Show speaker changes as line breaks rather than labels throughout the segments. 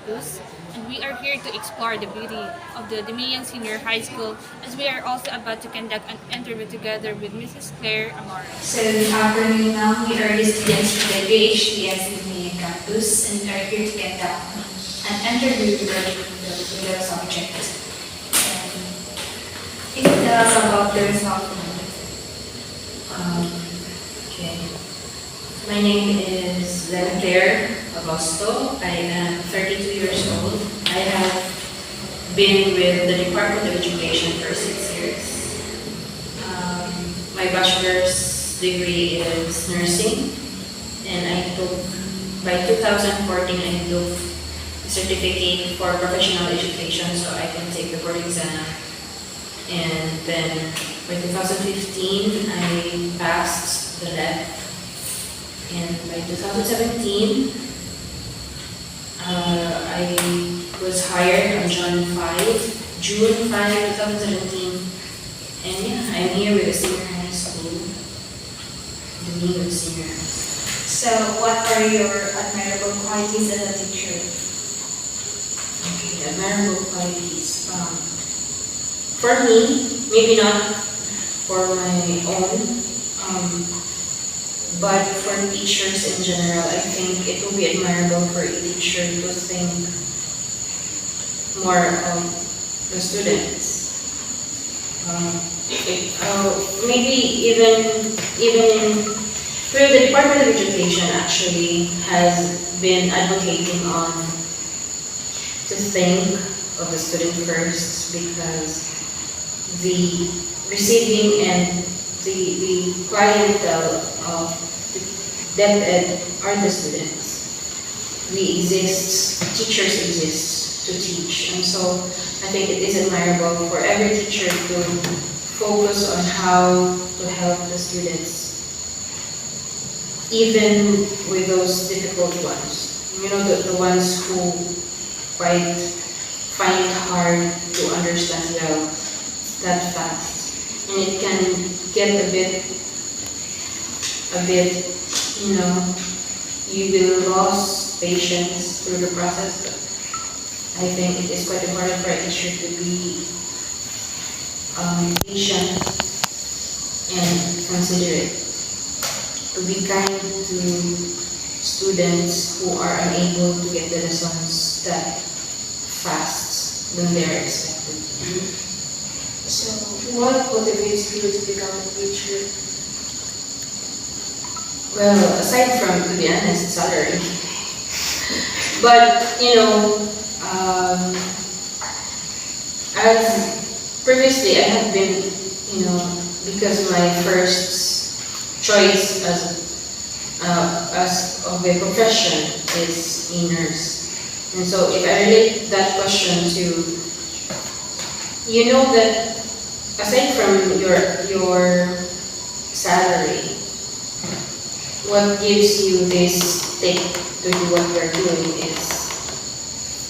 campus, and we are here to explore the beauty of the Demian Senior High School as we are also about to conduct an interview together with Mrs. Claire Amaro.
So good afternoon, ma'am. We are the students from the PhDS Main campus and are here to conduct an interview regarding the subject. Can you tell us about the result?
Um, okay. My name is Claire Agosto. I am 32 years old. I have been with the Department of Education for 6 years. My bachelor's degree is nursing, and by 2014, I took a certificate for professional education so I can take the board exam. And then by 2015, I passed the LEP. And by 2017, I was hired on June 5, 2017. And yeah, I'm here with the senior high school, the dean of senior high school.
So what are your admirable qualities as a teacher?
Okay, admirable qualities. For me, maybe not for my own, but for teachers in general, I think it will be admirable for a teacher to think more of the students. Maybe even well, the Department of Education actually has been advocating on to think of the student first, because the receiving and the clientele of the BPED are the students. We exist, teachers exist to teach, and so I think it is admirable for every teacher to focus on how to help the students, even with those difficult ones. You know, the ones who quite find it hard to understand well that fast. And it can get a bit, you know, you will lose patience through the process, but I think it is quite important for a teacher to be patient and considerate, to be kind to students who are unable to get the lessons that fast when they are expected.
So what motivates you to become a teacher?
Well, aside from, to be honest, salary. But, you know, as previously I have been, you know, because my first choice as of a profession is a nurse. And so if I relate that question to, you know, that aside from your salary, what gives you this stick to do what you're doing is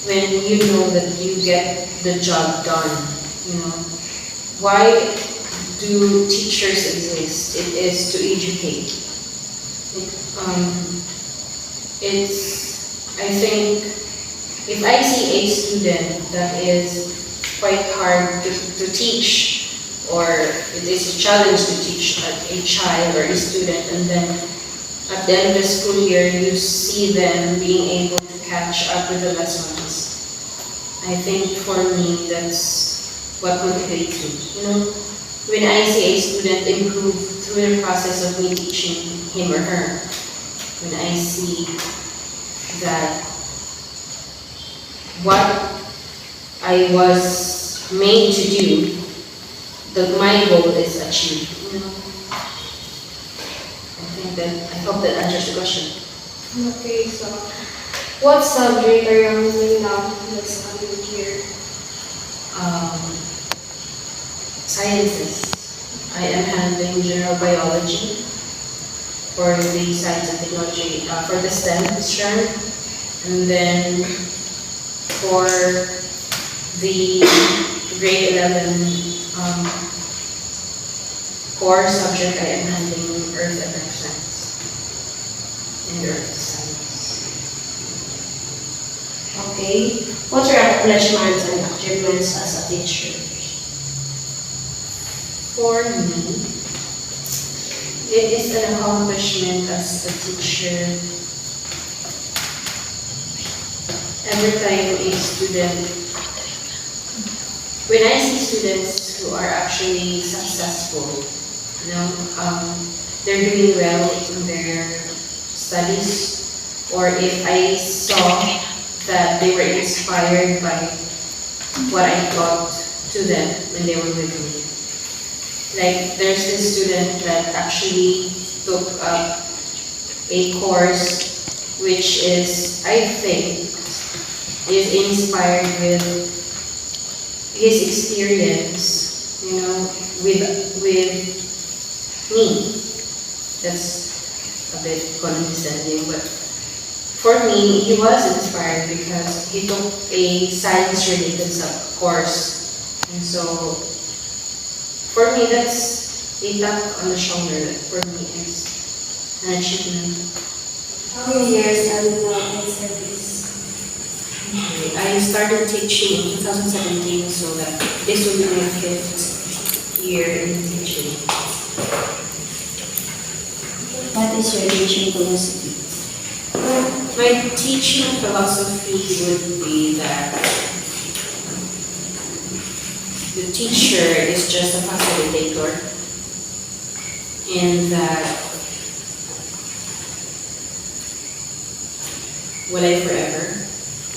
when you know that you get the job done. You know, why do teachers exist? It is to educate. I think if I see a student that is quite hard to teach, or it is a challenge to teach a child or a student, and then at the end of the school year you see them being able to catch up with the lessons, I think for me that's what motivates me. You know, when I see a student improve through the process of me teaching him or her, when I see that what I was made to do, that my goal is achieved. You know, I hope that answers the question.
Okay, so what subject are you really now that's studying here?
Sciences. I am handling general biology for the science and technology, for the STEM strand, and then for the grade 11 core subject, I am handling Earth and Life Science and Earth Science. Okay. What's your accomplishments and achievements as a teacher? For me, it is an accomplishment as a teacher. Every time a student, when I see students who are actually successful, you know, they're doing well in their studies, or if I saw that they were inspired by what I taught to them when they were with me. Like, there's this student that actually took up a course which is, I think, is inspired with his experience, you know, with me. That's a bit condescending, but for me, he was inspired because he took a science-related course. And so, for me, that's a tap on the shoulder that for me is an achievement.
How many years have you now in service?
I started teaching in 2017, so that this will be my 5th year in teaching.
What is your teaching philosophy?
My teaching philosophy would be that the teacher is just a facilitator, and that will I forever?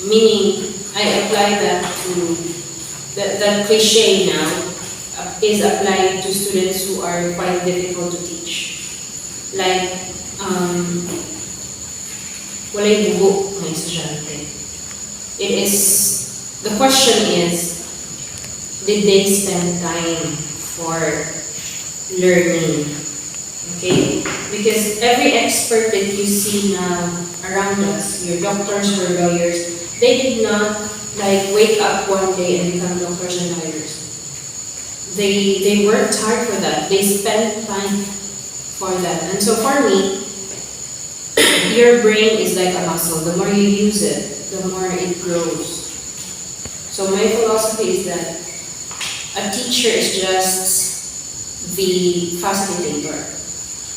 Meaning, I apply that to, that cliche now is applied to students who are quite difficult to teach. Like, walay bugo ng estudyante. It is, the question is, did they spend time for learning? Okay? Because every expert that you see now around us, your doctors or lawyers, they did not like wake up one day and become doctors and lawyers. They worked hard for that. They spent time for that. And so for me, your brain is like a muscle. The more you use it, the more it grows. So my philosophy is that a teacher is just the facilitator.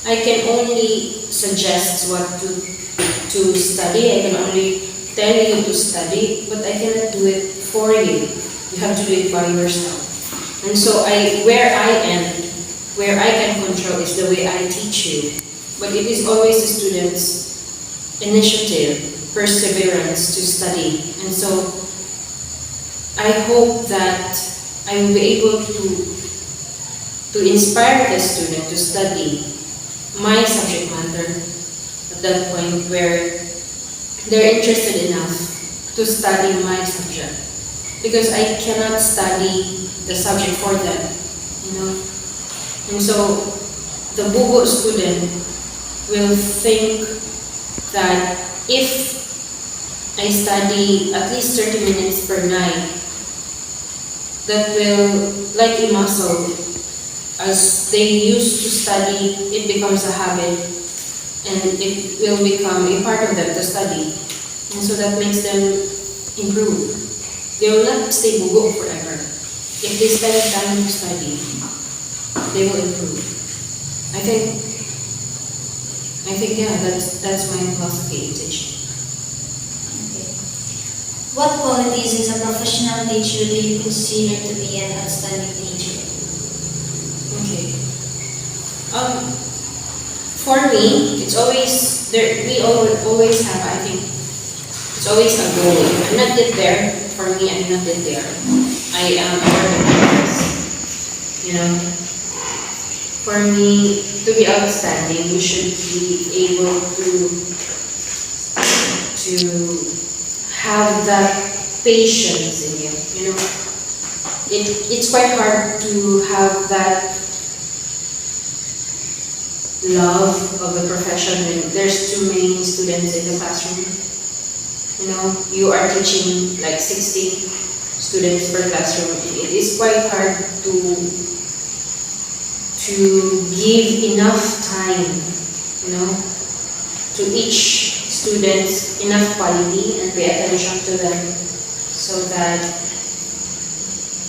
I can only suggest what to study. I can only tell you to study, but I cannot do it for you. You have to do it by yourself. And so where I can control is the way I teach you. But it is always the student's initiative, perseverance to study. And so I hope that I will be able to inspire the student to study my subject matter at that point where they're interested enough to study my subject. Because I cannot study the subject for them, you know. And so the bugo student will think that if I study at least 30 minutes per night, that will, like a muscle, as they used to study, it becomes a habit and it will become a part of them to study. And so that makes them improve. They will not stay bugo forever. If they spend time to study, they will improve. I think yeah, that's my philosophy in teaching.
Okay. What qualities as a professional teacher do you consider to be an outstanding teacher?
Okay. For me, it's always there. We always have. I think it's always a goal. I'm not yet there. For me, I'm not yet there. I am a work in progress. You know. For me, to be outstanding, you should be able to have that patience in you. You know, it's quite hard to have that love of the profession when there's too many students in the classroom. You know, you are teaching like 60 students per classroom. It is quite hard to give enough time, you know, to each students enough quality and pay attention to them so that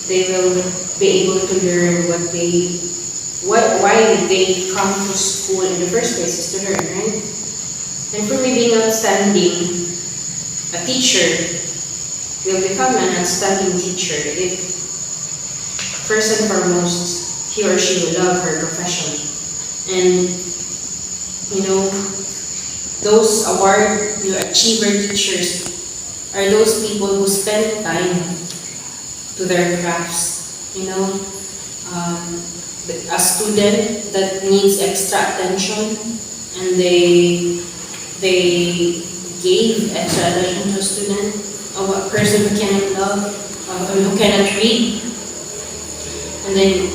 they will be able to learn why did they come to school in the first place is to learn, right? And for me, being outstanding, a teacher will become an outstanding teacher if first and foremost he or she will love her profession. And those award achiever teachers are those people who spend time to their crafts. A student that needs extra attention and they gave extra attention to a student, or a person who cannot love, or who cannot read, and then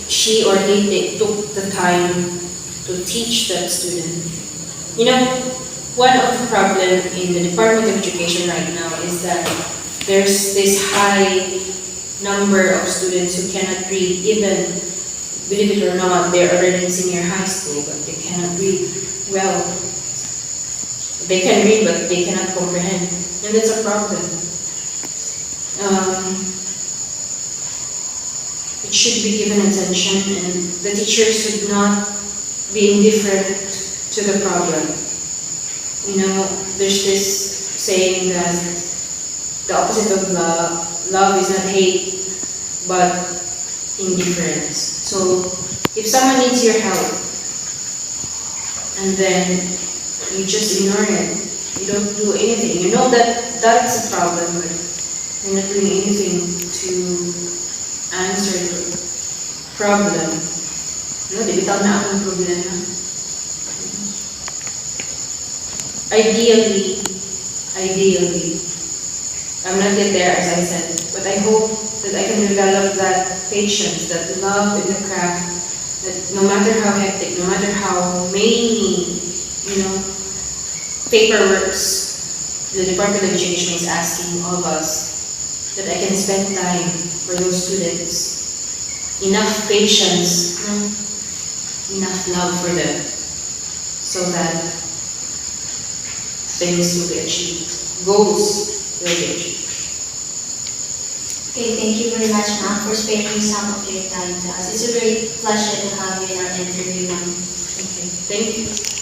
she or they took the time to teach that student. One of the problems in the Department of Education right now is that there's this high number of students who cannot read, even, believe it or not, they're already in senior high school, but they cannot read well. They can read, but they cannot comprehend, and that's a problem. It should be given attention, and the teachers should not be indifferent to the problem. There's this saying that the opposite of love is not hate, but indifference. So if someone needs your help, and then you just ignore it, you don't do anything, you know that that's a problem, but you're not doing anything to answer the problem. Di bitaw na akong problema. Ideally, I'm not yet there, as I said, but I hope that I can develop that patience, that love in the craft, that no matter how hectic, no matter how many, paperworks the Department of Education is asking all of us, that I can spend time for those students, enough patience, enough love for them, so that things will be achieved, goals will be achieved.
Okay, thank you very much, ma'am, for spending some of your time to us. It's a great pleasure to have you in our interview, ma'am.
Okay, thank you.